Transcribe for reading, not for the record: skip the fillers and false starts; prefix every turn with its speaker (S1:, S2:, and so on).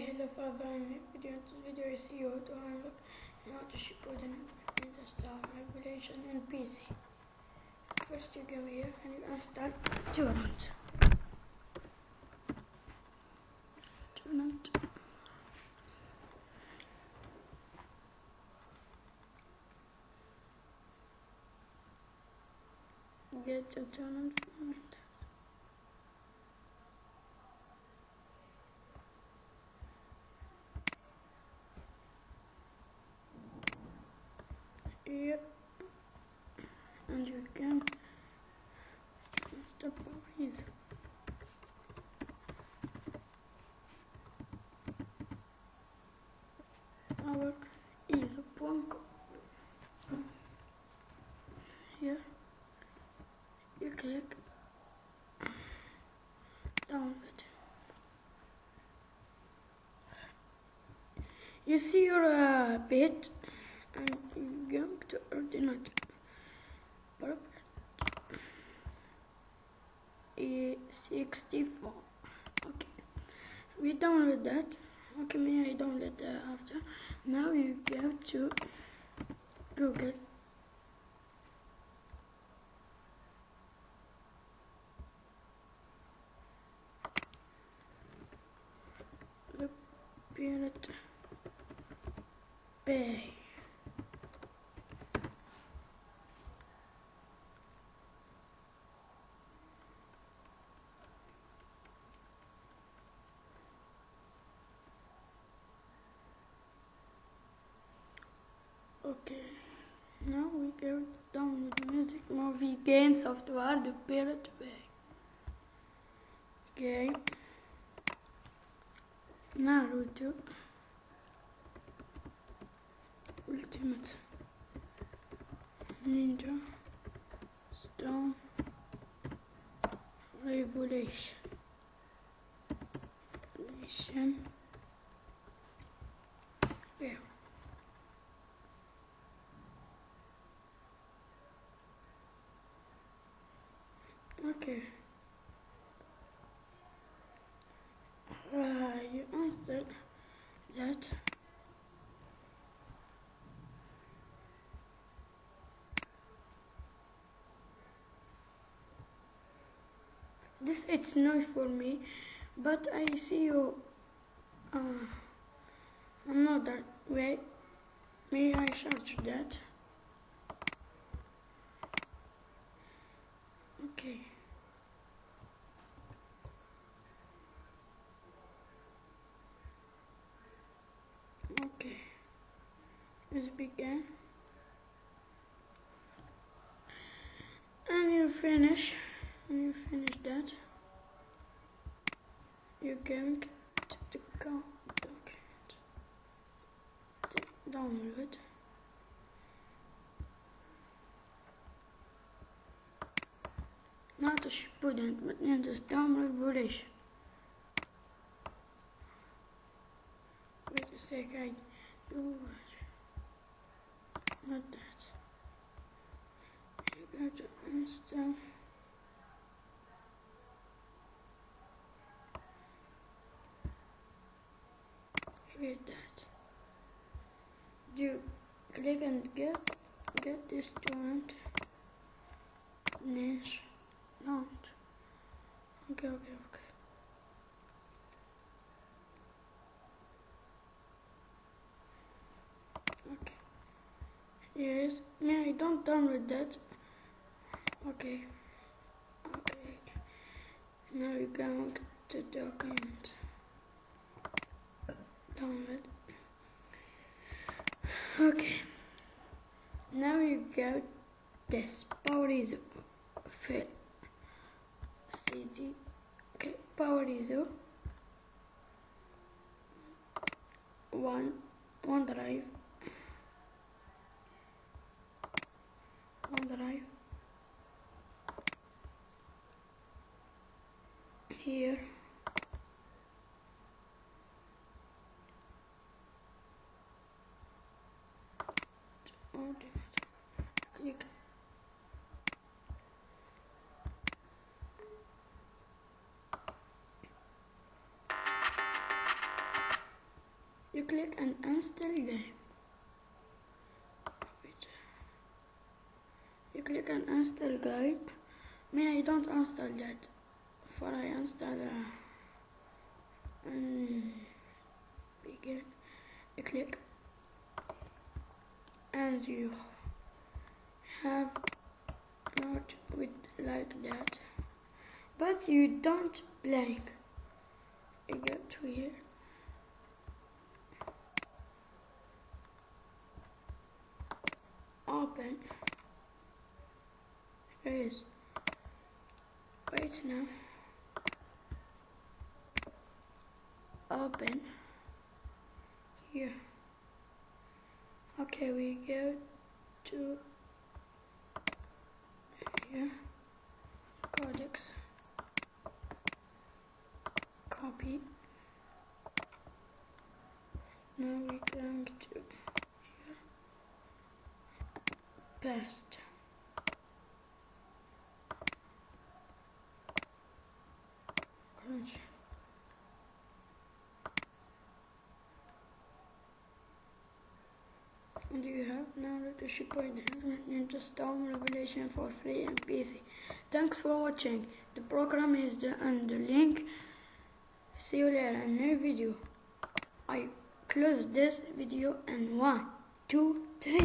S1: hello everyone. In this video I see you to unlock naruto shippuden in the star manipulation and PC. First you go here and you install torrent. Get the torrent from it. Here, and you can stop freeze. Our is a punk. Here, you click download. You see your bit. And you're going to ordinate E64. Okay, we download that. Okay, may I download that after. Now you go to Google. The Pirate Bay. Okay, now we go down with music, movie, game, software, the Pirate Bay. Okay, Naruto, Ultimate Ninja, Stone, Revolution. Yeah. Okay. You answered that. This it's new for me, but I see you another way. May I search that? Okay. Okay. Let's begin. And you finish that. You're going to the document. Download. Not a shippuden, but in the download British. Wait a sec, I do not that. You go to install. Read that. You click and get this torrent. Niche. Launch. Okay. Okay. Here is. May I don't download that. Okay. Now we're going to document. Download. Okay. Now you go this power is fill CD. Okay, power is one drive. Here. Click. you click and install game. Wait. You click and install game. Me, I don't install that. For I install begin. You click and you have not with like that, but you don't blank. You go to here, open, is wait now, open here. Okay, we go to here, codecs, copy. Now we're going to here, paste. Crunch. And you have naruto shippuden Ninja Storm Revelation for free and PC. Thanks for watching. The program is on the link. See you later in new video. I close this video in 1, 2,